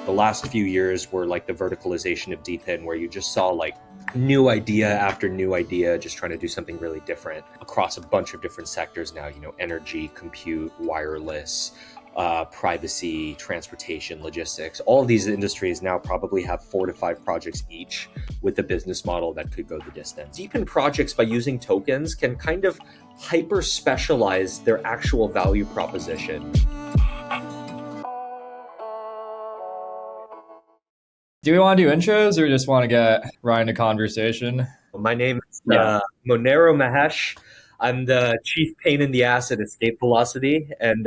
The last few years were like the verticalization of DePIN, where you just saw like new idea after new idea, just trying to do something really different across a bunch of different sectors now, energy, compute, wireless, privacy, transportation, logistics. All of these industries now probably have 4 to 5 projects each with a business model that could go the distance. DePIN projects, by using tokens, can kind of hyper specialize their actual value proposition. Do we want to do intros or just want to get right into conversation? My name is Monero Mahesh. I'm the chief pain in the ass at Escape Velocity, and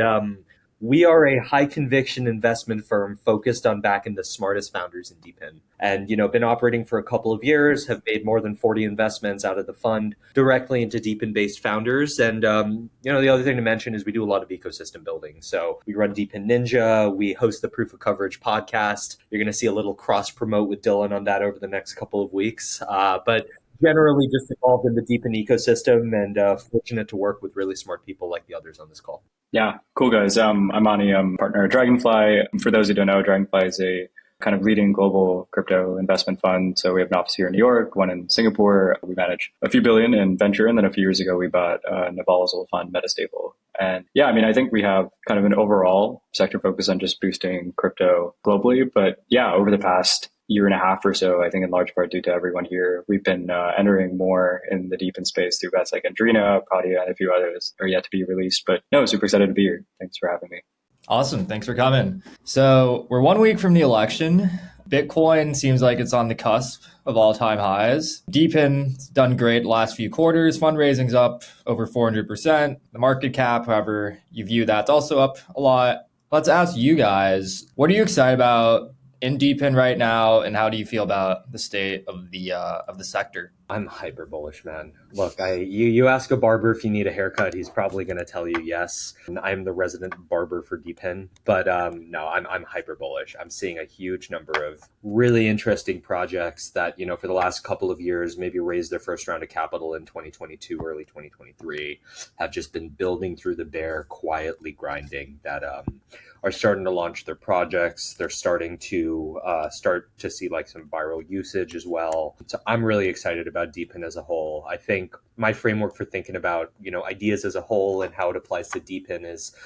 we are a high conviction investment firm focused on backing the smartest founders in DePIN. And, been operating for a couple of years, have made more than 40 investments out of the fund directly into DePIN based founders. And, the other thing to mention is we do a lot of ecosystem building. So we run DePIN Ninja, we host the Proof of Coverage podcast. You're going to see a little cross promote with Dylan on that over the next couple of weeks. But generally just involved in the DePIN ecosystem and fortunate to work with really smart people like the others on this call. Yeah, cool guys. I'm Ani. I'm partner at Dragonfly. For those who don't know, Dragonfly is a kind of leading global crypto investment fund. So we have an office here in New York, one in Singapore. We manage a few billion in venture. And then a few years ago, we bought Naval's old fund, Metastable. And I think we have kind of an overall sector focus on just boosting crypto globally. But over the past year and a half or so, I think in large part due to everyone here, we've been entering more in the DePIN space through bets like Andrina, Pradia, and a few others are yet to be released. But super excited to be here. Thanks for having me. Awesome. Thanks for coming. So we're 1 week from the election. Bitcoin seems like it's on the cusp of all-time highs. DePIN's done great the last few quarters. Fundraising's up over 400%. The market cap, however you view that's also up a lot. Let's ask you guys, what are you excited about in DePIN right now, and how do you feel about the state of the sector? I'm hyper bullish, man. Look, you ask a barber if you need a haircut, he's probably going to tell you yes. I'm the resident barber for DePIN, but no, I'm hyper bullish. I'm seeing a huge number of really interesting projects that, for the last couple of years, maybe raised their first round of capital in 2022, early 2023, have just been building through the bear, quietly grinding, that are starting to launch their projects. They're starting to see like some viral usage as well. So I'm really excited about DePIN as a whole. I think my framework for thinking about, ideas as a whole and how it applies to DePIN is,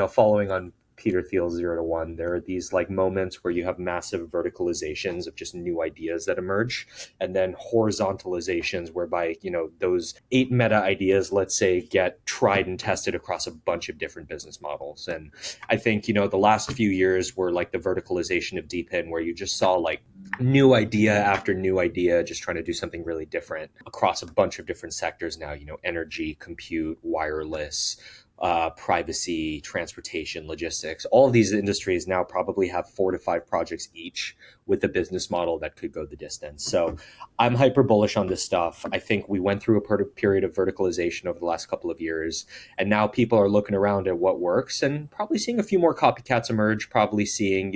following on Peter Thiel's 0 to 1, there are these like moments where you have massive verticalizations of just new ideas that emerge, and then horizontalizations whereby, those 8 meta ideas, let's say, get tried and tested across a bunch of different business models. And I think, the last few years were like the verticalization of DePIN, where you just saw like new idea after new idea, just trying to do something really different across a bunch of different sectors now, energy, compute, wireless, privacy, transportation, logistics. All of these industries now probably have 4 to 5 projects each with a business model that could go the distance. So I'm hyper bullish on this stuff. I think we went through a period of verticalization over the last couple of years, and now people are looking around at what works and probably seeing a few more copycats emerge, probably seeing,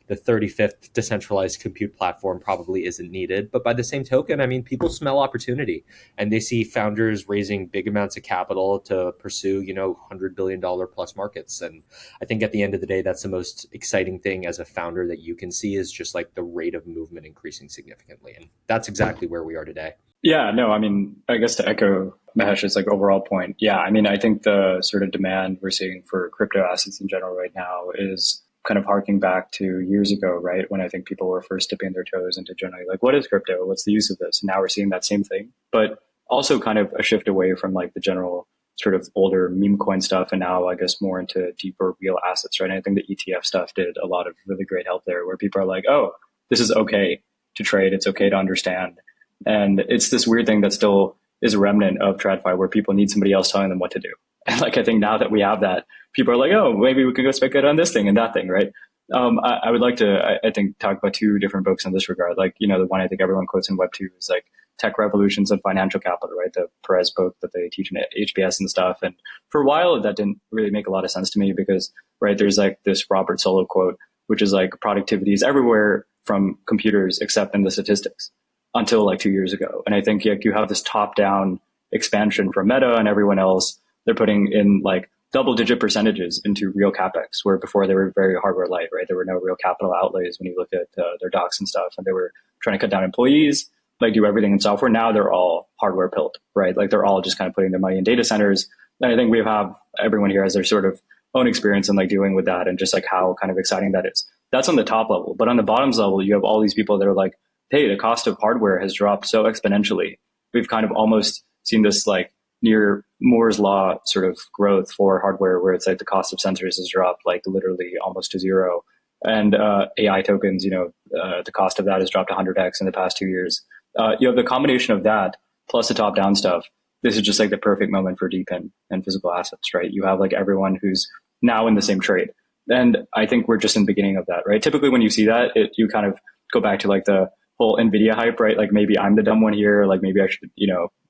the 35th decentralized compute platform probably isn't needed. But by the same token, people smell opportunity, and they see founders raising big amounts of capital to pursue, $100 billion plus markets. And I think at the end of the day, that's the most exciting thing as a founder that you can see, is just like the rate of movement increasing significantly. And that's exactly where we are today. Yeah, no, I guess to echo Mahesh's like overall point. Yeah, I think the sort of demand we're seeing for crypto assets in general right now is kind of harking back to years ago, right? When I think people were first dipping their toes into generally like, what is crypto? What's the use of this? And now we're seeing that same thing, but also kind of a shift away from like the general sort of older meme coin stuff. And now I guess more into deeper real assets, right? And I think the ETF stuff did a lot of really great help there, where people are like, oh, this is okay to trade. It's okay to understand. And it's this weird thing that still is a remnant of TradFi, where people need somebody else telling them what to do. And like, I think now that we have that, people are like, oh, maybe we could go speculate on this thing and that thing, right? I would like to, I think, talk about 2 different books in this regard. Like, the one I think everyone quotes in Web2 is like Tech Revolutions and Financial Capital, right? The Perez book that they teach in HBS and stuff. And for a while, that didn't really make a lot of sense to me because, right, there's like this Robert Solow quote, which is like productivity is everywhere from computers except in the statistics, until like 2 years ago. And I think you have this top-down expansion from Meta and everyone else. They're putting in like double-digit percentages into real capex, where before they were very hardware light, right? There were no real capital outlays when you look at their docs and stuff, and they were trying to cut down employees, like do everything in software. Now they're all hardware pilled, right? Like they're all just kind of putting their money in data centers. And I think we have everyone here has their sort of own experience in like dealing with that and just like how kind of exciting that is. That's on the top level. But on the bottoms level, you have all these people that are like, hey, the cost of hardware has dropped so exponentially. We've kind of almost seen this like near Moore's law sort of growth for hardware, where it's like the cost of sensors has dropped like literally almost to zero. And AI tokens, the cost of that has dropped 100x in the past 2 years. You have the combination of that plus the top-down stuff. This is just like the perfect moment for DePIN and physical assets, right? You have like everyone who's now in the same trade. And I think we're just in the beginning of that, right? Typically when you see that, you kind of go back to like the whole NVIDIA hype, right? Like maybe I'm the dumb one here, like maybe I should,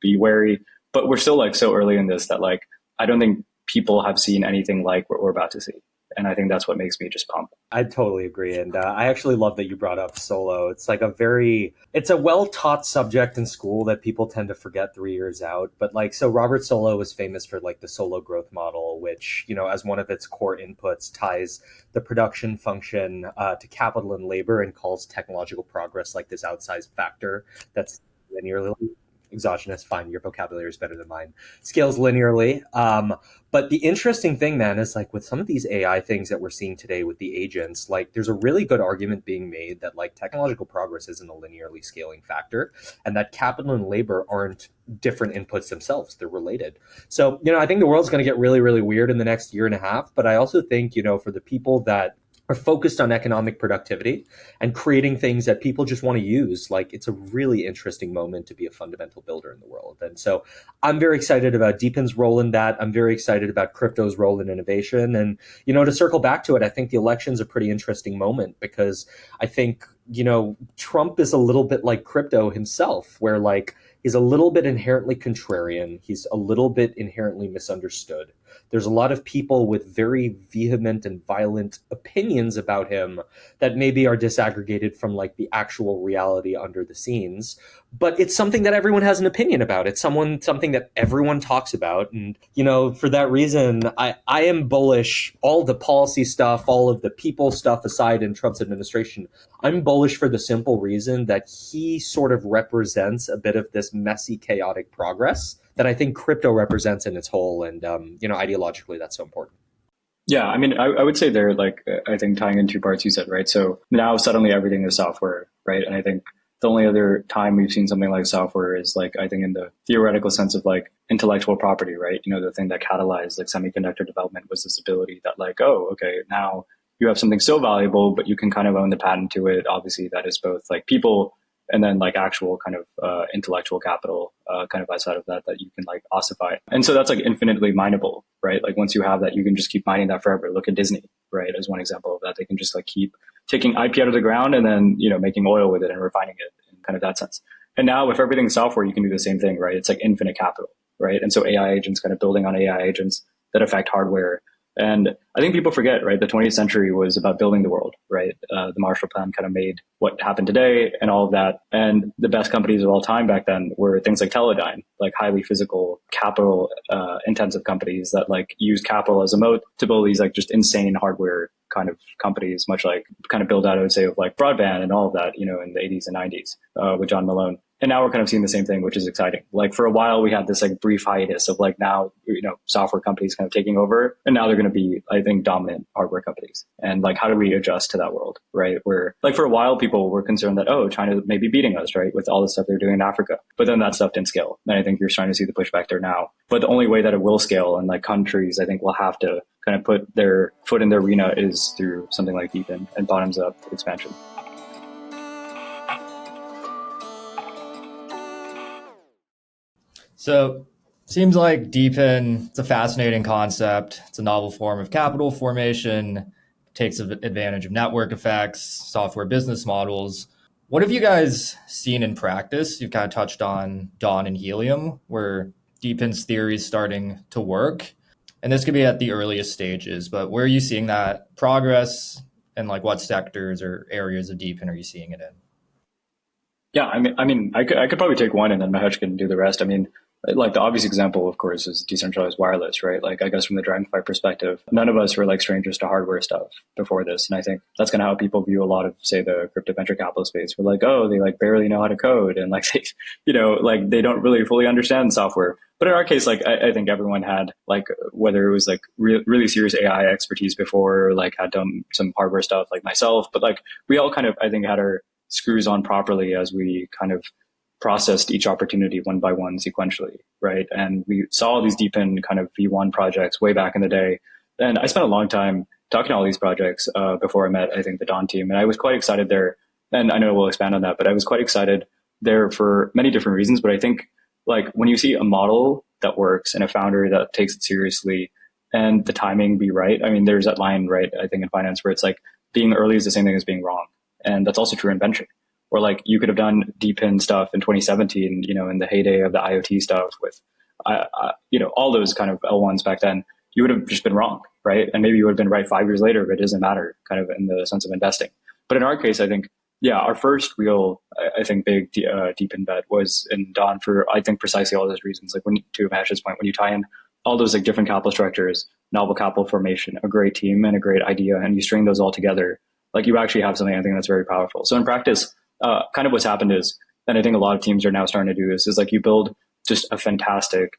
be wary. But we're still like so early in this that like, I don't think people have seen anything like what we're about to see. And I think that's what makes me just pump. I totally agree. And I actually love that you brought up Solo. It's like it's a well-taught subject in school that people tend to forget 3 years out. But like, so Robert Solow was famous for like the Solo growth model, which, as one of its core inputs ties the production function to capital and labor and calls technological progress like this outsized factor that's linearly exogenous. Fine, your vocabulary is better than mine. Scales linearly. But the interesting thing, man, is like with some of these AI things that we're seeing today with the agents, like there's a really good argument being made that like technological progress isn't a linearly scaling factor, and that capital and labor aren't different inputs themselves. They're related. So, I think the world's going to get really, really weird in the next year and a half. But I also think, for the people that are focused on economic productivity and creating things that people just want to use, like it's a really interesting moment to be a fundamental builder in the world. And so I'm very excited about DePIN's role in that. I'm very excited about crypto's role in innovation. And, to circle back to it, I think the election's a pretty interesting moment because I think, Trump is a little bit like crypto himself, where like he's a little bit inherently contrarian. He's a little bit inherently misunderstood. There's a lot of people with very vehement and violent opinions about him that maybe are disaggregated from like the actual reality under the scenes. But it's something that everyone has an opinion about. It's something that everyone talks about. And, for that reason, I am bullish. All the policy stuff, all of the people stuff aside in Trump's administration, I'm bullish for the simple reason that he sort of represents a bit of this messy, chaotic progress that I think crypto represents in its whole. And, ideologically, that's so important. Yeah, I mean, I would say there, like, I think tying in two parts you said, right? So now suddenly everything is software, right? And I think the only other time we've seen something like software is like, I think in the theoretical sense of like intellectual property, right? The thing that catalyzed like semiconductor development was this ability that like, oh, okay, now you have something so valuable, but you can kind of own the patent to it. Obviously, that is both like people and then like actual kind of intellectual capital kind of outside of that you can like ossify. And so that's like infinitely mineable, right? Like once you have that, you can just keep mining that forever. Look at Disney, right? As one example of that. They can just like keep taking IP out of the ground and then, making oil with it and refining it in kind of that sense. And now with everything software, you can do the same thing, right? It's like infinite capital, right? And so AI agents kind of building on AI agents that affect hardware. And I think people forget, right? The 20th century was about building the world, right? The Marshall Plan kind of made what happened today and all of that. And the best companies of all time back then were things like Teledyne, like highly physical, capital intensive companies that like use capital as a moat to build these like just insane hardware kind of companies, much like kind of build out, I would say, of like broadband and all of that, in the 80s and 90s with John Malone. And now we're kind of seeing the same thing, which is exciting. Like for a while, we had this like brief hiatus of like now, software companies kind of taking over. And now they're going to be, I think, dominant hardware companies. And like, how do we adjust to that world, right? Where like for a while, people were concerned that, oh, China may be beating us, right? With all the stuff they're doing in Africa. But then that stuff didn't scale. And I think you're starting to see the pushback there now. But the only way that it will scale and like countries, I think, will have to kind of put their foot in the arena is through something like DePIN and bottoms up expansion. So seems like DePIN, it's a fascinating concept. It's a novel form of capital formation, takes advantage of network effects, software business models. What have you guys seen in practice? You've kind of touched on Dawn and Helium, where DePIN's theory is starting to work. And this could be at the earliest stages, but where are you seeing that progress, and like what sectors or areas of DePIN are you seeing it in? Yeah, I mean, I could probably take one and then Mahesh can do the rest. I mean, Like the obvious example, of course, is decentralized wireless, right? Like I guess from the Dragonfly perspective, none of us were like strangers to hardware stuff before this. And I think that's kind of how people view a lot of, say, the crypto venture capital space. We're like, oh, they like barely know how to code. And like, they, like they don't really fully understand software. But in our case, like I think everyone had like, whether it was like really serious AI expertise before, or like had done some hardware stuff like myself, but like we all kind of, I think, had our screws on properly as we kind of processed each opportunity one by one sequentially, right? And we saw these DePIN kind of V1 projects way back in the day. And I spent a long time talking to all these projects before I met, I think, the Dawn team. And I was quite excited there. And I know we'll expand on that, but I was quite excited there for many different reasons. But I think like when you see a model that works and a founder that takes it seriously and the timing be right, I mean, there's that line, right, I think in finance where it's like being early is the same thing as being wrong. And that's also true in venture. Or like you could have done DePIN stuff in 2017, in the heyday of the IoT stuff with, all those kind of L1s back then. You would have just been wrong, right? And maybe you would have been right 5 years later, but it doesn't matter, kind of in the sense of investing. But in our case, I think, yeah, our first real, I think, big DePIN bet was in Dawn for, I think, precisely all those reasons. Like to Mahesh's point, when you tie in all those like different capital structures, novel capital formation, a great team, and a great idea, and you string those all together, like you actually have something I think that's very powerful. So in practice, kind of what's happened is, and I think a lot of teams are now starting to do this, is like you build just a fantastic,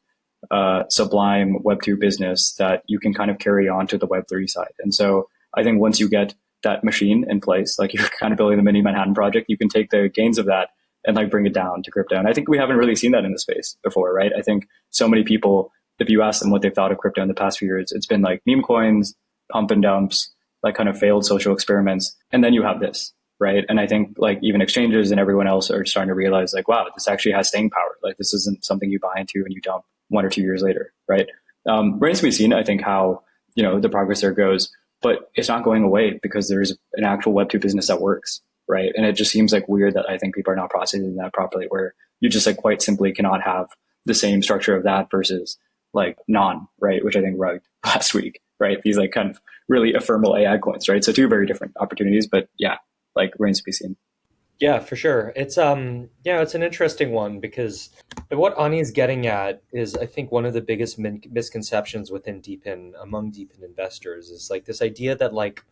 sublime Web2 business that you can kind of carry on to the Web3 side. And so I think once you get that machine in place, like you're kind of building the mini Manhattan project, you can take the gains of that and like bring it down to crypto. And I think we haven't really seen that in the space before, right? I think so many people, if you ask them what they've thought of crypto in the past few years, it's been like meme coins, pump and dumps, like kind of failed social experiments. And then you have this. Right. And I think like even exchanges and everyone else are starting to realize like, wow, this actually has staying power. Like this isn't something you buy into and you dump 1 or 2 years later. Right. Remains to be seen, I think, how, the progress there goes, but it's not going away because there's an actual Web2 business that works. Right. And it just seems like weird that I think people are not processing that properly, where you just like quite simply cannot have the same structure of that versus like non, right. Which I think rugged last week. Right. These like kind of really ephemeral AI coins. Right. So two very different opportunities, but yeah. Like remains to be seen. Yeah, for sure. It's it's an interesting one because what Ani is getting at is, I think, one of the biggest misconceptions within DePIN among DePIN investors is like this idea that like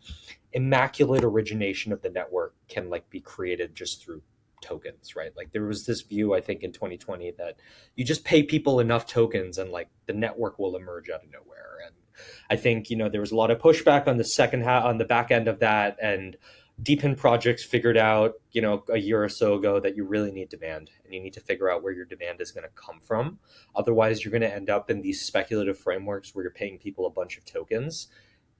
immaculate origination of the network can like be created just through tokens, right? Like there was this view, I think, in 2020 that you just pay people enough tokens and like the network will emerge out of nowhere. And I think, there was a lot of pushback on the on the back end of that, and DePIN projects figured out, a year or so ago that you really need demand and you need to figure out where your demand is going to come from. Otherwise, you're going to end up in these speculative frameworks where you're paying people a bunch of tokens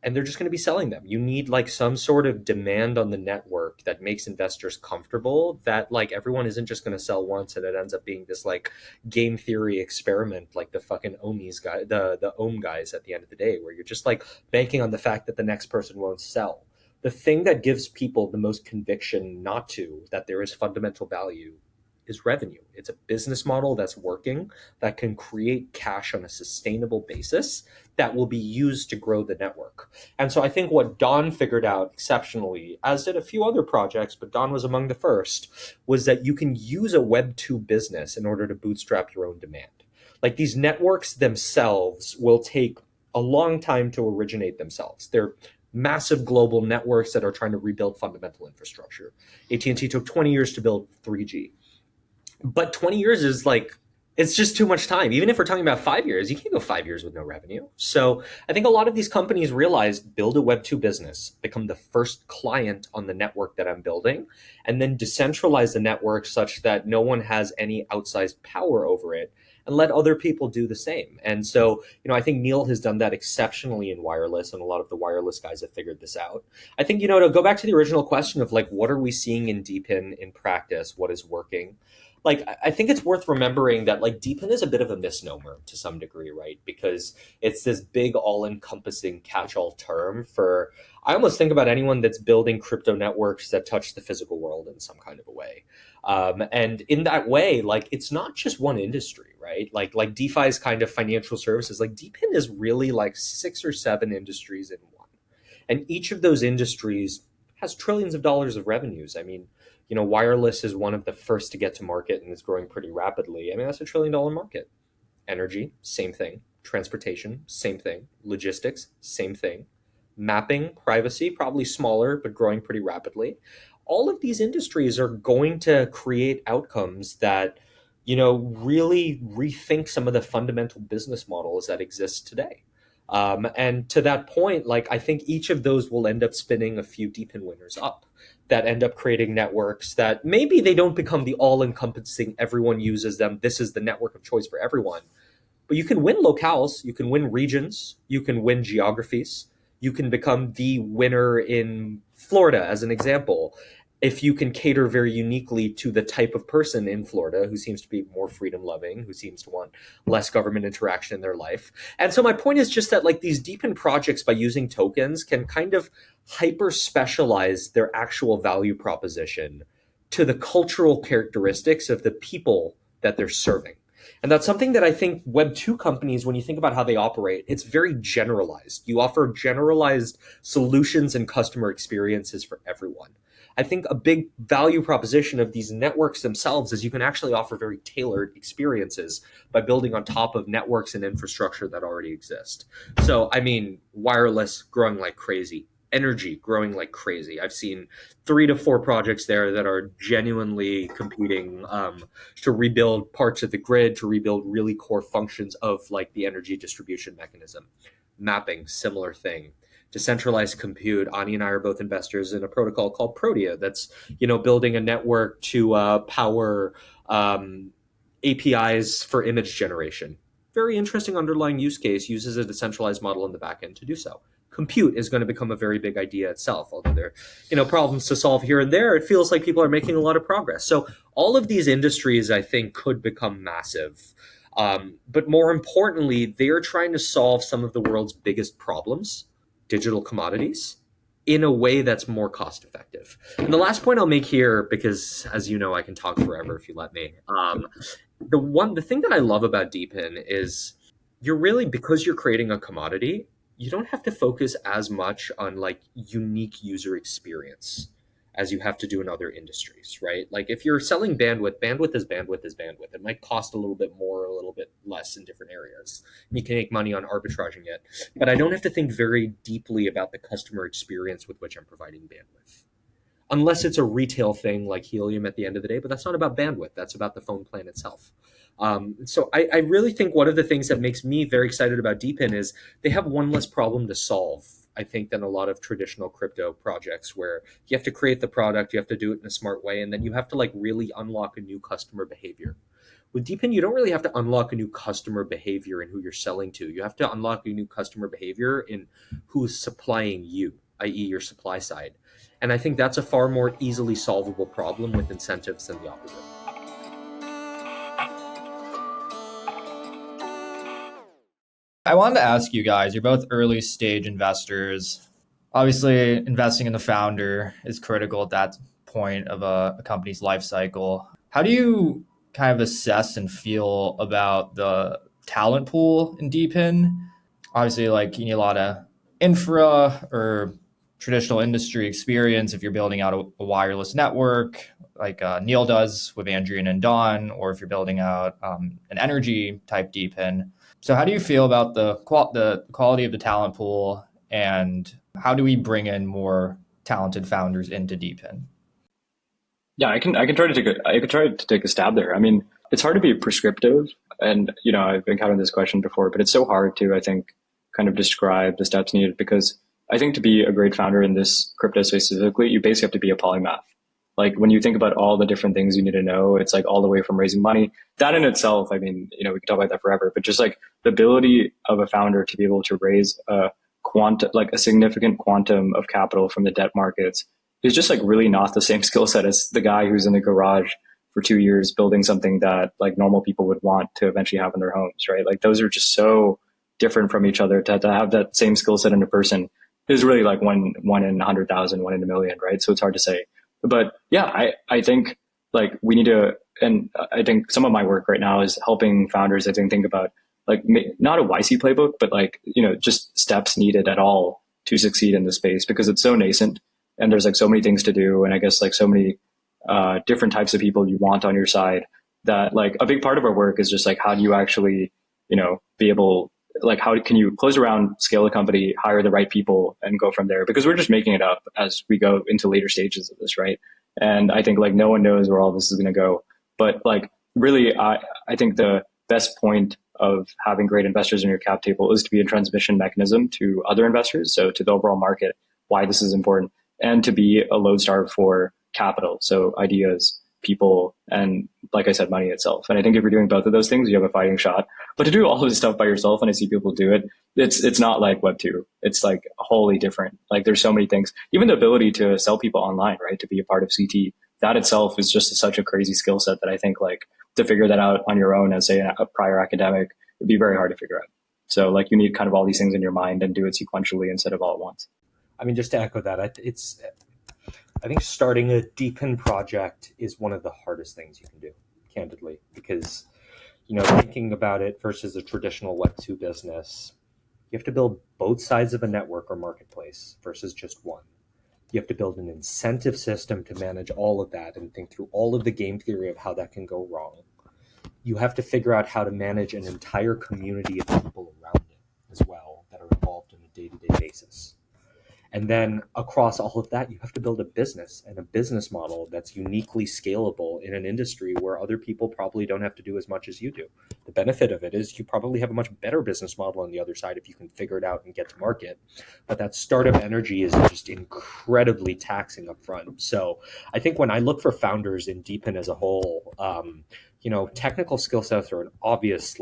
and they're just going to be selling them. You need like some sort of demand on the network that makes investors comfortable that like everyone isn't just going to sell once and it ends up being this like game theory experiment like the fucking Ohms guy, the Ohm guys at the end of the day, where you're just like banking on the fact that the next person won't sell. The thing that gives people the most conviction not to, that there is fundamental value, is revenue. It's a business model that's working, that can create cash on a sustainable basis that will be used to grow the network. And so I think what Dawn figured out exceptionally, as did a few other projects, but Dawn was among the first, was that you can use a Web2 business in order to bootstrap your own demand. Like these networks themselves will take a long time to originate themselves. They're massive global networks that are trying to rebuild fundamental infrastructure. AT&T took 20 years to build 3G. But 20 years is like, it's just too much time. Even if we're talking about 5 years, you can't go 5 years with no revenue. So I think a lot of these companies realized build a Web2 business, become the first client on the network that I'm building, and then decentralize the network such that no one has any outsized power over it, and let other people do the same. And so, I think Neil has done that exceptionally in wireless, and a lot of the wireless guys have figured this out. I think, to go back to the original question of like, what are we seeing in DePIN in practice? What is working? Like, I think it's worth remembering that like DePIN is a bit of a misnomer to some degree, right? Because it's this big all-encompassing catch-all term for, I almost think about anyone that's building crypto networks that touch the physical world in some kind of a way. And in that way, like it's not just one industry, right? Like DeFi is kind of financial services. Like DePIN is really like 6 or 7 industries in one. And each of those industries has trillions of dollars of revenues. I mean, wireless is one of the first to get to market and is growing pretty rapidly. I mean, that's $1 trillion market. Energy, same thing. Transportation, same thing. Logistics, same thing. Mapping, privacy, probably smaller, but growing pretty rapidly. All of these industries are going to create outcomes that, really rethink some of the fundamental business models that exist today. And to that point, like I think each of those will end up spinning a few DePIN winners up that end up creating networks that maybe they don't become the all-encompassing, everyone uses them, this is the network of choice for everyone. But you can win locales, you can win regions, you can win geographies, you can become the winner in Florida, as an example, if you can cater very uniquely to the type of person in Florida who seems to be more freedom loving, who seems to want less government interaction in their life. And so my point is just that like these DePIN projects, by using tokens, can kind of hyper specialize their actual value proposition to the cultural characteristics of the people that they're serving. And that's something that I think Web 2 companies, when you think about how they operate, it's very generalized. You offer generalized solutions and customer experiences for everyone. I think a big value proposition of these networks themselves is you can actually offer very tailored experiences by building on top of networks and infrastructure that already exist. So, I mean, wireless growing like crazy, energy growing like crazy. I've seen 3 to 4 projects there that are genuinely competing to rebuild parts of the grid, to rebuild really core functions of like the energy distribution mechanism. Mapping, similar thing. Decentralized compute. Ani and I are both investors in a protocol called Protea that's, building a network to power APIs for image generation. Very interesting underlying use case, uses a decentralized model in the back end to do so. Compute is going to become a very big idea itself, although there are, problems to solve here and there. It feels like people are making a lot of progress. So all of these industries, I think, could become massive. But more importantly, they are trying to solve some of the world's biggest problems, digital commodities, in a way that's more cost effective. And the last point I'll make here, because as you know, I can talk forever if you let me. The thing that I love about DePIN is because you're creating a commodity, you don't have to focus as much on like unique user experience as you have to do in other industries, right? Like if you're selling bandwidth, bandwidth is bandwidth is bandwidth. It might cost a little bit more, a little bit less in different areas. You can make money on arbitraging it, but I don't have to think very deeply about the customer experience with which I'm providing bandwidth. Unless it's a retail thing like Helium at the end of the day, but that's not about bandwidth. That's about the phone plan itself. So I really think one of the things that makes me very excited about DePIN is they have one less problem to solve, I think, than a lot of traditional crypto projects where you have to create the product, you have to do it in a smart way, and then you have to like really unlock a new customer behavior. With DePIN, you don't really have to unlock a new customer behavior in who you're selling to. You have to unlock a new customer behavior in who's supplying you, i.e. your supply side. And I think that's a far more easily solvable problem with incentives than the opposite. I wanted to ask you guys, you're both early stage investors. Obviously, investing in the founder is critical at that point of a company's life cycle. How do you kind of assess and feel about the talent pool in DePIN? Obviously, like you need a lot of infra or traditional industry experience if you're building out a wireless network like Neil does with Andrian and Don, or if you're building out an energy type DePIN. So how do you feel about the quality of the talent pool, and how do we bring in more talented founders into DePIN? Yeah, I can try to take a stab there. I mean, it's hard to be prescriptive, and I've encountered this question before, but it's so hard to, I think, kind of describe the steps needed, because I think to be a great founder in this crypto space specifically, you basically have to be a polymath. Like when you think about all the different things you need to know, it's like all the way from raising money. That in itself, I mean, we can talk about that forever, but just like the ability of a founder to be able to raise a significant quantum of capital from the debt markets is just like really not the same skill set as the guy who's in the garage for 2 years building something that like normal people would want to eventually have in their homes, right? Like those are just so different from each other. To have that same skill set in a person is really like one in 100,000, 1 in a million, right? So it's hard to say. But yeah, I think like we need to, and I think some of my work right now is helping founders, I think about like not a YC playbook, but like, just steps needed at all to succeed in the space, because it's so nascent and there's like so many things to do. And I guess like so many different types of people you want on your side, that like a big part of our work is just like, how do you actually be able, like, how can you close a round, scale a company, hire the right people, and go from there? Because we're just making it up as we go into later stages of this, right? And I think like no one knows where all this is going to go. But like really, I think the best point of having great investors in your cap table is to be a transmission mechanism to other investors, so to the overall market, why this is important, and to be a lodestar for capital, so ideas, people, and like I said, money itself. And I think if you're doing both of those things, you have a fighting shot. But to do all of this stuff by yourself, and I see people do it, it's not like Web2. It's like wholly different. Like there's so many things. Even the ability to sell people online, right? To be a part of CT, that itself is just such a crazy skill set that I think like to figure that out on your own as a prior academic, it'd be very hard to figure out. So like you need kind of all these things in your mind and do it sequentially instead of all at once. I mean, just to echo that, I think starting a DePIN project is one of the hardest things you can do, candidly, because, thinking about it versus a traditional Web2 business, you have to build both sides of a network or marketplace versus just one. You have to build an incentive system to manage all of that and think through all of the game theory of how that can go wrong. You have to figure out how to manage an entire community of people around it as well that are involved on a day-to-day basis. And then across all of that, you have to build a business and a business model that's uniquely scalable in an industry where other people probably don't have to do as much as you do. The benefit of it is you probably have a much better business model on the other side if you can figure it out and get to market. But that startup energy is just incredibly taxing up front. So I think when I look for founders in DePIN as a whole, technical skill sets are an obvious,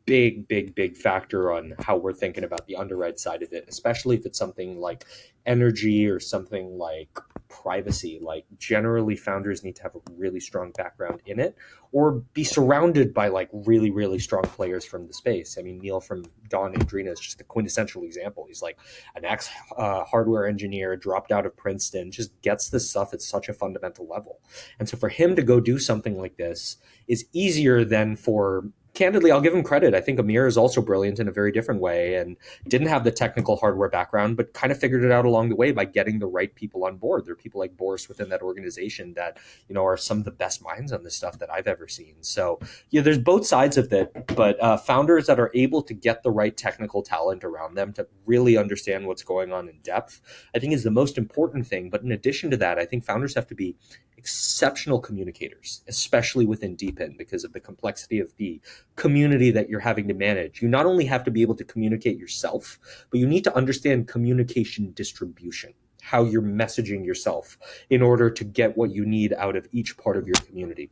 big factor on how we're thinking about the underwrite side of it, especially if it's something like energy or something like privacy. Like generally founders need to have a really strong background in it or be surrounded by really, really strong players from the space. I mean, Neil from Dawn Adrena is just the quintessential example. He's like an ex hardware engineer, dropped out of Princeton, just gets this stuff at such a fundamental level. And so for him to go do something like this is easier than for, candidly, I'll give him credit. I think Amir is also brilliant in a very different way and didn't have the technical hardware background, but kind of figured it out along the way by getting the right people on board. There are people like Boris within that organization that, are some of the best minds on this stuff that I've ever seen. So there's both sides of it, but founders that are able to get the right technical talent around them to really understand what's going on in depth, I think is the most important thing. But in addition to that, I think founders have to be exceptional communicators, especially within DePIN, because of the complexity of the community that you're having to manage. You not only have to be able to communicate yourself, but you need to understand communication distribution, how you're messaging yourself in order to get what you need out of each part of your community.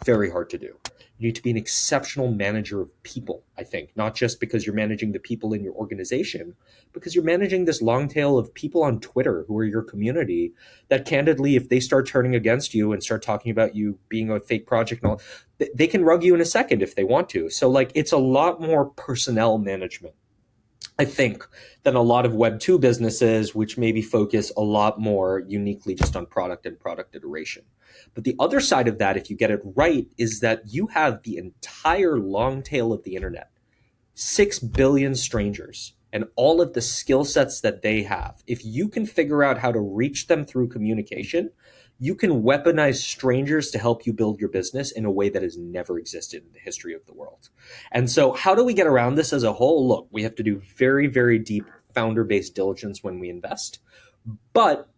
Very hard to do. You need to be an exceptional manager of people, I think, not just because you're managing the people in your organization, because you're managing this long tail of people on Twitter who are your community that candidly, if they start turning against you and start talking about you being a fake project and all, they can rug you in a second if they want to. So it's a lot more personnel management, I think, than a lot of Web2 businesses, which maybe focus a lot more uniquely just on product and product iteration. But the other side of that, if you get it right, is that you have the entire long tail of the internet, 6 billion strangers, and all of the skill sets that they have. If you can figure out how to reach them through communication, you can weaponize strangers to help you build your business in a way that has never existed in the history of the world. And so how do we get around this as a whole? Look, we have to do very, very deep founder-based diligence when we invest, but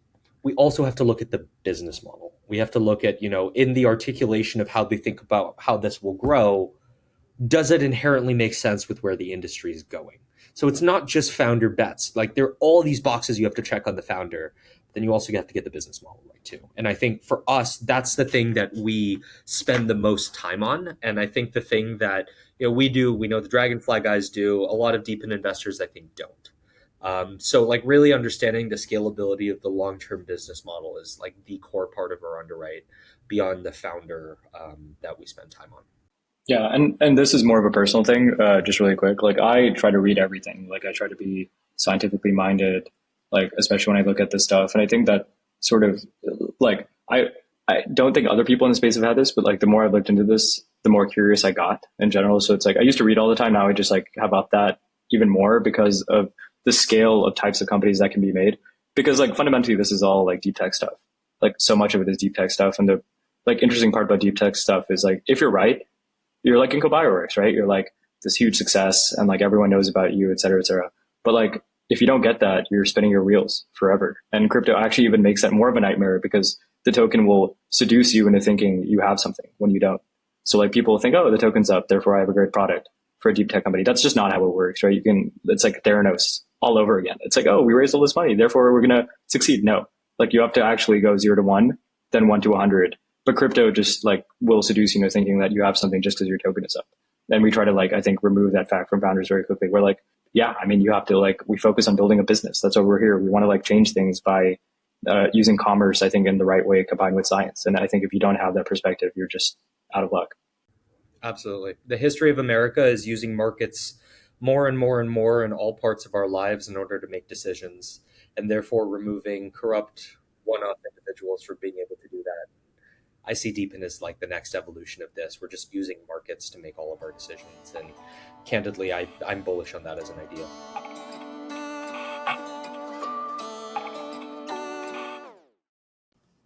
we also have to look at the business model. We have to look at, in the articulation of how they think about how this will grow, does it inherently make sense with where the industry is going? So it's not just founder bets. There are all these boxes you have to check on the founder. Then you also have to get the business model right too. And I think for us, that's the thing that we spend the most time on. And I think the thing that we do, we know the Dragonfly guys do, a lot of DePIN investors I think don't. So really understanding the scalability of the long-term business model is the core part of our underwrite beyond the founder that we spend time on. Yeah, and this is more of a personal thing, just really quick. I try to read everything. I try to be scientifically minded, especially when I look at this stuff. And I think that sort of I don't think other people in the space have had this, but the more I've looked into this, the more curious I got in general. So it's I used to read all the time. Now I just have upped that even more because of the scale of types of companies that can be made. Because fundamentally, this is all deep tech stuff. So much of it is deep tech stuff. And the interesting part about deep tech stuff is if you're right, you're in Cobioworks, right? You're this huge success and like everyone knows about you, et cetera, et cetera. But like, if you don't get that, you're spinning your wheels forever. And crypto actually even makes that more of a nightmare because the token will seduce you into thinking you have something when you don't. So like people think, oh, the token's up, therefore I have a great product for a deep tech company. That's just not how it works, right? It's like Theranos all over again. It's like, oh, we raised all this money, therefore we're going to succeed. No, like you have to actually go 0 to 1, then 1 to 100. But crypto just like will seduce you into thinking that you have something just because your token is up. And we try to like, I think, remove that fact from founders very quickly. We're like, yeah, I mean, you have to like, we focus on building a business. That's why we're here. We want to like change things by using commerce, I think, in the right way combined with science. And I think if you don't have that perspective, you're just out of luck. Absolutely. The history of America is using markets more and more and more in all parts of our lives in order to make decisions, and therefore removing corrupt one-off individuals for being able to do that. I see DePIN as like the next evolution of this. We're just using markets to make all of our decisions. And candidly, I'm bullish on that as an idea.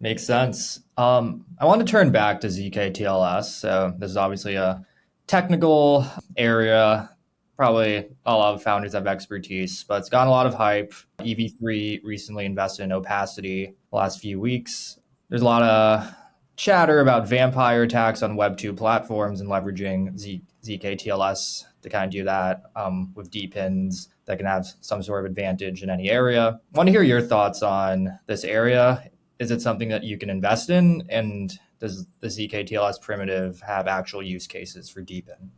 Makes sense. I want to turn back to zk-TLS. So this is obviously a technical area. Probably a lot of founders have expertise, but it's gotten a lot of hype. EV3 recently invested in Opacity the last few weeks. There's a lot of chatter about vampire attacks on Web2 platforms and leveraging zk-TLS to kind of do that with DePINs that can have some sort of advantage in any area. I want to hear your thoughts on this area. Is it something that you can invest in? And does the zk-TLS primitive have actual use cases for DePIN?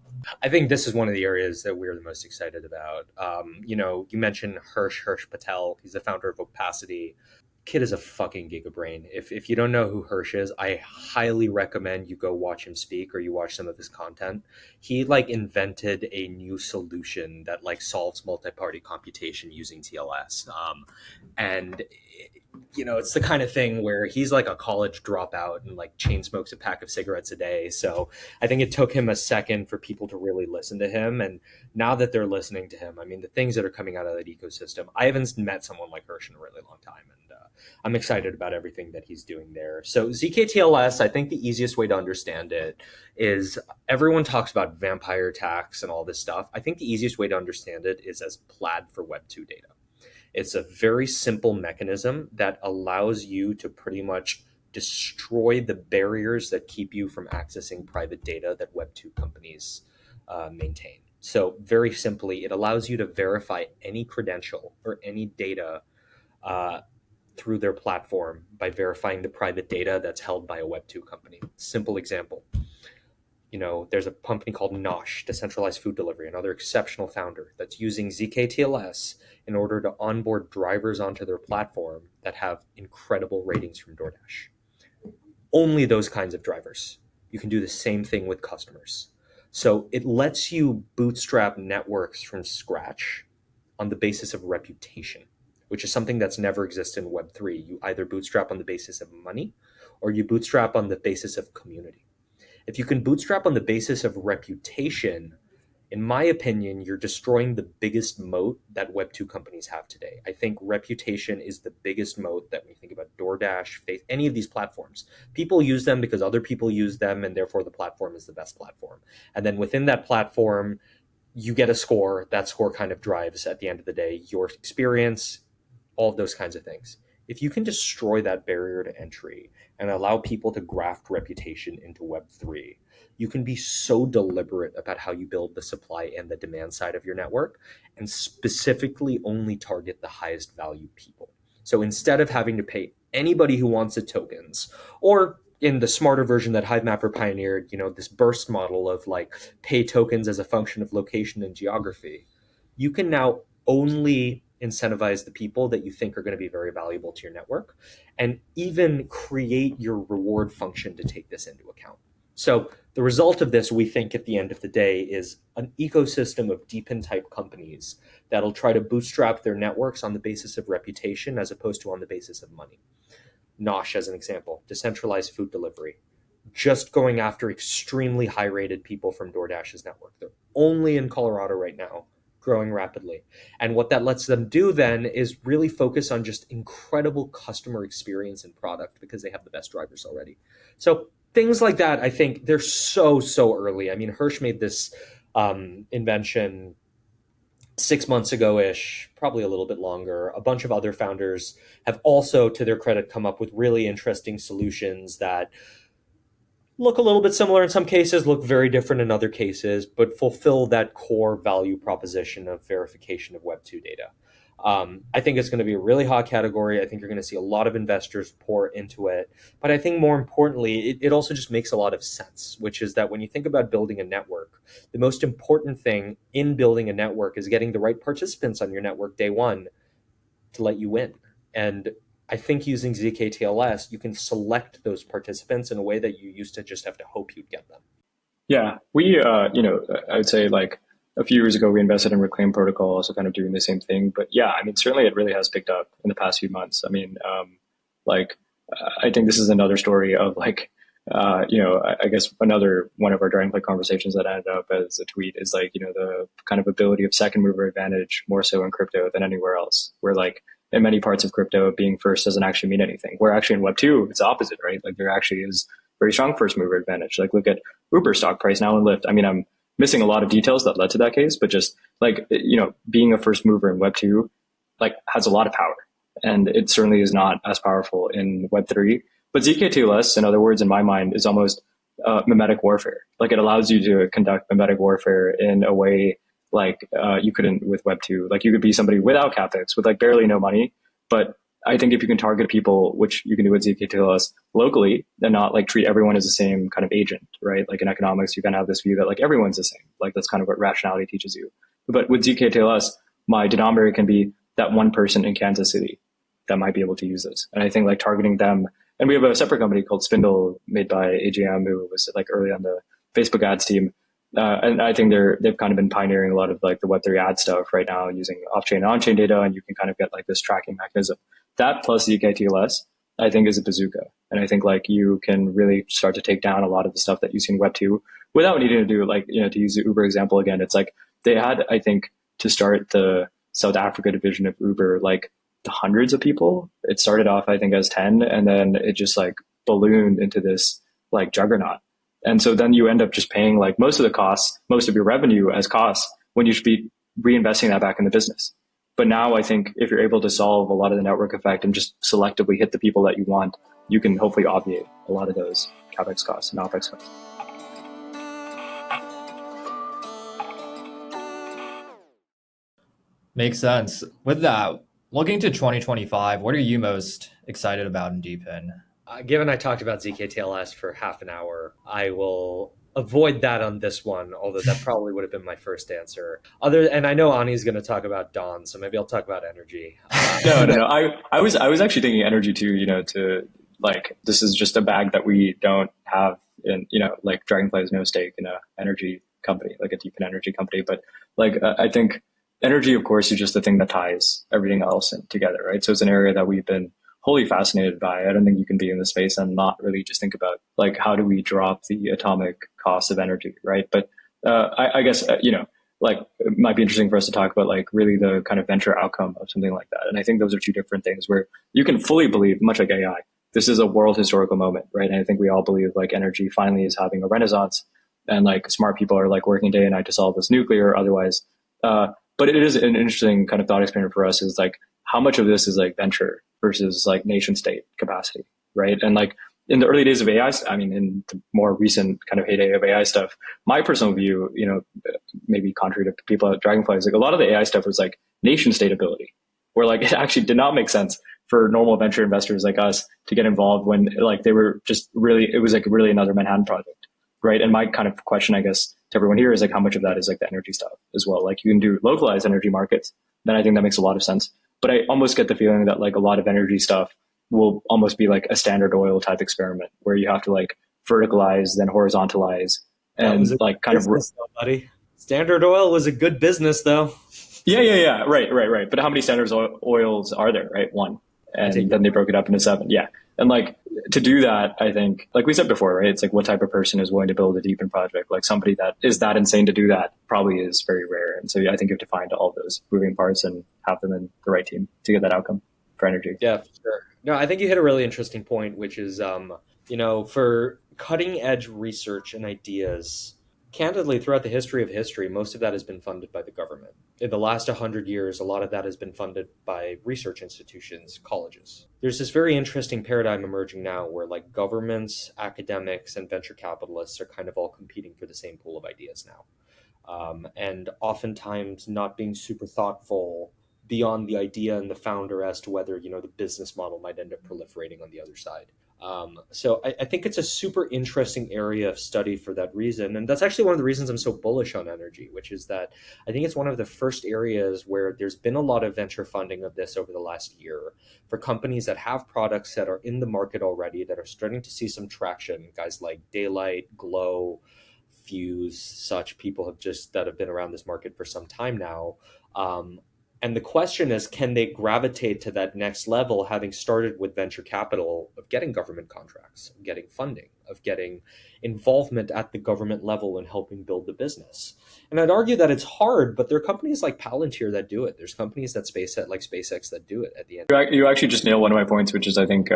I think this is one of the areas that we're the most excited about. You mentioned Harsh Patel. He's the founder of Opacity. Kid is a fucking gigabrain. If you don't know who Hirsch is, I highly recommend you go watch him speak or you watch some of his content. He like invented a new solution that like solves multi-party computation using TLS. And it's the kind of thing where he's like a college dropout and like chain smokes a pack of cigarettes a day. So I think it took him a second for people to really listen to him. And now that they're listening to him, I mean, the things that are coming out of that ecosystem, I haven't met someone like Hirsch in a really long time. And I'm excited about everything that he's doing there. So zk-TLS, I think the easiest way to understand it is everyone talks about vampire attacks and all this stuff. I think the easiest way to understand it is as plaid for Web2 data. It's a very simple mechanism that allows you to pretty much destroy the barriers that keep you from accessing private data that Web2 companies maintain. So very simply, it allows you to verify any credential or any data through their platform by verifying the private data that's held by a Web2 company. Simple example. There's a company called Nosh, Decentralized Food Delivery, another exceptional founder that's using zk-TLS in order to onboard drivers onto their platform that have incredible ratings from DoorDash. Only those kinds of drivers. You can do the same thing with customers. So it lets you bootstrap networks from scratch on the basis of reputation, which is something that's never existed in Web3. You either bootstrap on the basis of money or you bootstrap on the basis of community. If you can bootstrap on the basis of reputation, in my opinion, you're destroying the biggest moat that Web2 companies have today. I think reputation is the biggest moat that when you think about DoorDash, Faith, any of these platforms. People use them because other people use them, and therefore the platform is the best platform. And then within that platform, you get a score. That score kind of drives, at the end of the day, your experience, all of those kinds of things. If you can destroy that barrier to entry and allow people to graft reputation into Web3, you can be so deliberate about how you build the supply and the demand side of your network and specifically only target the highest value people. So instead of having to pay anybody who wants the tokens, or in the smarter version that Hivemapper pioneered, this burst model of like pay tokens as a function of location and geography, you can now only incentivize the people that you think are going to be very valuable to your network, and even create your reward function to take this into account. So the result of this, we think at the end of the day, is an ecosystem of DePIN type companies that'll try to bootstrap their networks on the basis of reputation as opposed to on the basis of money. Nosh, as an example, decentralized food delivery, just going after extremely high rated people from DoorDash's network. They're only in Colorado right now, growing rapidly. And what that lets them do then is really focus on just incredible customer experience and product because they have the best drivers already. So things like that, I think they're so early. I mean, Hirsch made this invention 6 months ago-ish, probably a little bit longer. A bunch of other founders have also, to their credit, come up with really interesting solutions that look a little bit similar in some cases, look very different in other cases, but fulfill that core value proposition of verification of Web2 data. I think it's going to be a really hot category. I think you're going to see a lot of investors pour into it. But I think more importantly, it also just makes a lot of sense, which is that when you think about building a network, the most important thing in building a network is getting the right participants on your network day one to let you in. And I think using zk-TLS, you can select those participants in a way that you used to just have to hope you'd get them. Yeah, we, I would say like a few years ago, we invested in Reclaim Protocol, also kind of doing the same thing. But yeah, I mean, certainly it really has picked up in the past few months. I mean, I think this is another story of like, I guess another one of our Dragonfly conversations that ended up as a tweet is like, the kind of ability of second mover advantage more so in crypto than anywhere else. Where like in many parts of crypto, being first doesn't actually mean anything. Where actually in Web2, it's the opposite, right? Like there actually is very strong first mover advantage. Like look at Uber stock price now and Lyft. I mean, I'm missing a lot of details that led to that case, but just like, being a first mover in Web2, like has a lot of power. And it certainly is not as powerful in Web3. But zk-TLS, in other words, in my mind, is almost mimetic warfare. Like it allows you to conduct mimetic warfare in a way like you couldn't with Web2. Like you could be somebody without CapEx, with like barely no money. But I think if you can target people, which you can do with zk-TLS locally, and not like treat everyone as the same kind of agent, right? Like in economics, you kind of have this view that like everyone's the same. Like that's kind of what rationality teaches you. But with zk-TLS, my denominator can be that one person in Kansas City that might be able to use this. And I think like targeting them, and we have a separate company called Spindle made by AGM, who was like early on the Facebook ads team. And I think they've kind of been pioneering a lot of like the Web3 ad stuff right now using off-chain and on-chain data. And you can kind of get like this tracking mechanism. That plus zk-TLS, I think is a bazooka. And I think like you can really start to take down a lot of the stuff that you see in Web2 without needing to do like, to use the Uber example again, it's like they had, I think, to start the South Africa division of Uber, like the hundreds of people. It started off, I think, as 10, and then it just like ballooned into this like juggernaut. And so then you end up just paying like most of the costs, most of your revenue as costs when you should be reinvesting that back in the business. But now I think if you're able to solve a lot of the network effect and just selectively hit the people that you want, you can hopefully obviate a lot of those CapEx costs and OpEx costs. Makes sense. With that, looking to 2025, what are you most excited about in DePIN? Given I talked about zk-TLS for half an hour, I will avoid that on this one, although that probably would have been my first answer. And I know Ani's going to talk about Dawn, so maybe I'll talk about energy. No. I was actually thinking energy too, to like, this is just a bag that we don't have in, like Dragonfly has no stake in a energy company, like a DePIN energy company. But like, I think energy, of course, is just the thing that ties everything else together, right? So it's an area that we've been wholly fascinated by. I don't think you can be in the space and not really just think about like, how do we drop the atomic cost of energy, right? But I guess, like it might be interesting for us to talk about like really the kind of venture outcome of something like that. And I think those are two different things where you can fully believe, much like AI, this is a world historical moment, right? And I think we all believe like energy finally is having a renaissance and like smart people are like working day and night to solve this nuclear or otherwise. But it is an interesting kind of thought experiment for us is like how much of this is like venture versus like nation state capacity, right? And like in the early days of AI, I mean, in the more recent kind of heyday of AI stuff, my personal view, maybe contrary to people at Dragonfly, is like a lot of the AI stuff was like nation state ability, where like it actually did not make sense for normal venture investors like us to get involved when like they were just really, it was like really another Manhattan Project, right? And my kind of question, I guess, to everyone here is like how much of that is like the energy stuff as well? Like you can do localized energy markets, then I think that makes a lot of sense. But I almost get the feeling that like a lot of energy stuff will almost be like a Standard Oil type experiment where you have to like verticalize, then horizontalize, and like kind business, though, buddy. Standard Oil was a good business, though. Yeah. Right. But how many Standard Oils are there? Right, one, and then they broke it up into 7. Yeah, and like to do that, I think, like we said before, right? It's like what type of person is willing to build a DePIN project? Like somebody that is that insane to do that probably is very rare. And so I think you have to find all those moving parts and have them in the right team to get that outcome for energy. Yeah, for sure. No, I think you hit a really interesting point, which is, for cutting edge research and ideas, Candidly, throughout the history of history, most of that has been funded by the government. In the last 100 years, a lot of that has been funded by research institutions, colleges. There's this very interesting paradigm emerging now where like governments, academics, and venture capitalists are kind of all competing for the same pool of ideas now. And oftentimes not being super thoughtful beyond the idea and the founder as to whether, the business model might end up proliferating on the other side. So I think it's a super interesting area of study for that reason. And that's actually one of the reasons I'm so bullish on energy, which is that I think it's one of the first areas where there's been a lot of venture funding of this over the last year for companies that have products that are in the market already, that are starting to see some traction. Guys like Daylight, Glow, Fuse, such people that have been around this market for some time now. And the question is, can they gravitate to that next level, having started with venture capital, of getting government contracts, of getting funding, of getting involvement at the government level and helping build the business? And I'd argue that it's hard, but there are companies like Palantir that do it. There's companies like SpaceX that do it at the end. You actually just nailed one of my points, which is I think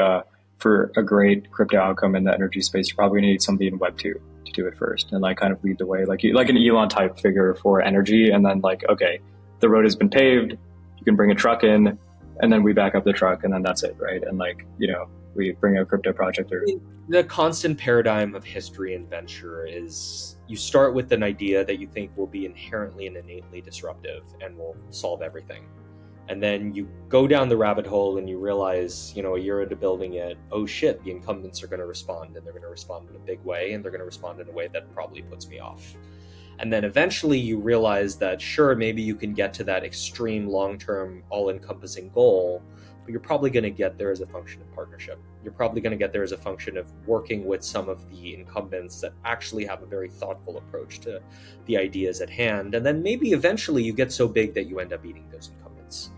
for a great crypto outcome in the energy space, you probably need somebody in Web 2 to do it first and like kind of lead the way, like an Elon type figure for energy. And then like, okay, the road has been paved, you can bring a truck in, and then we back up the truck, and then that's it, right? And like, we bring a crypto project or... The constant paradigm of history and venture is you start with an idea that you think will be inherently and innately disruptive and will solve everything. And then you go down the rabbit hole and you realize, a year into building it, oh shit, the incumbents are going to respond, and they're going to respond in a big way, and they're going to respond in a way that probably puts me off. And then eventually you realize that, sure, maybe you can get to that extreme long-term all-encompassing goal, but you're probably going to get there as a function of partnership. You're probably going to get there as a function of working with some of the incumbents that actually have a very thoughtful approach to the ideas at hand. And then maybe eventually you get so big that you end up eating those incumbents.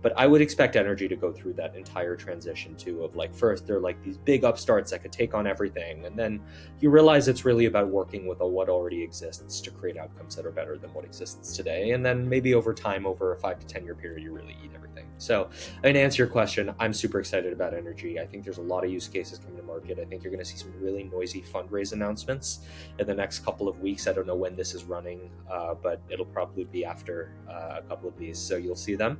But I would expect energy to go through that entire transition too, of like, first they're like these big upstarts that could take on everything, and then you realize it's really about working with what already exists to create outcomes that are better than what exists today, and then maybe over time, over a 5 to 10 year period, you really eat everything. So, to answer your question, I'm super excited about energy. I think there's a lot of use cases coming to market. I think you're going to see some really noisy fundraise announcements in the next couple of weeks. I don't know when this is running, but it'll probably be after a couple of these, so you'll see them.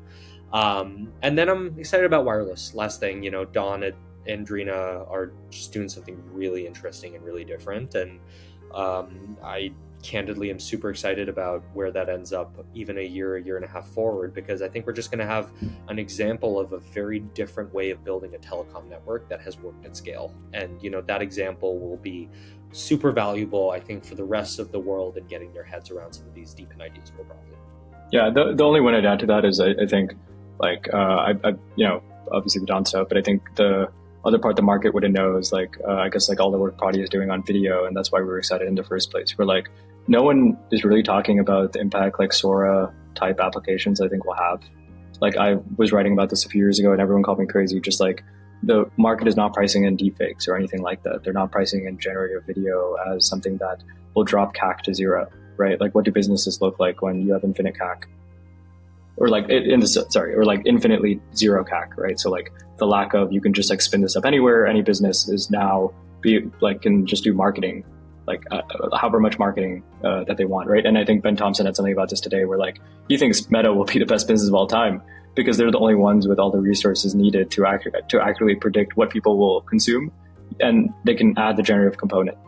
And then I'm excited about wireless. Last thing, Dawn and Drina are just doing something really interesting and really different. And I candidly am super excited about where that ends up even a year and a half forward, because I think we're just going to have an example of a very different way of building a telecom network that has worked at scale. And, that example will be super valuable, I think, for the rest of the world in getting their heads around some of these DePIN ideas more broadly. Yeah, the only one I'd add to that is I think, like, obviously the Don stuff, but I think the other part the market wouldn't know is like, I guess like all the work Prodi is doing on video, and that's why we were excited in the first place. We're like, no one is really talking about the impact like Sora type applications I think will have. Like, I was writing about this a few years ago and everyone called me crazy. Just like, the market is not pricing in deepfakes or anything like that. They're not pricing in generative video as something that will drop CAC to zero, right? Like, what do businesses look like when you have infinite CAC? Or like infinitely zero CAC, right? So like the lack of, you can just like spin this up anywhere. Any business is now can just do marketing, like however much marketing that they want, right? And I think Ben Thompson had something about this today where like he thinks Meta will be the best business of all time because they're the only ones with all the resources needed to accurately predict what people will consume, and they can add the generative component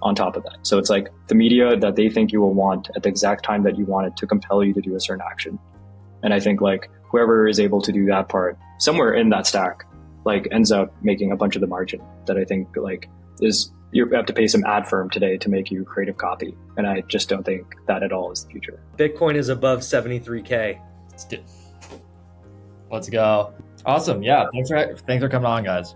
on top of that. So it's like the media that they think you will want at the exact time that you want it to compel you to do a certain action. And I think like whoever is able to do that part somewhere in that stack, like ends up making a bunch of the margin that I think like is, you have to pay some ad firm today to make you creative copy. And I just don't think that at all is the future. Bitcoin is above 73K. Let's go. Awesome. Yeah. Thanks for coming on, guys.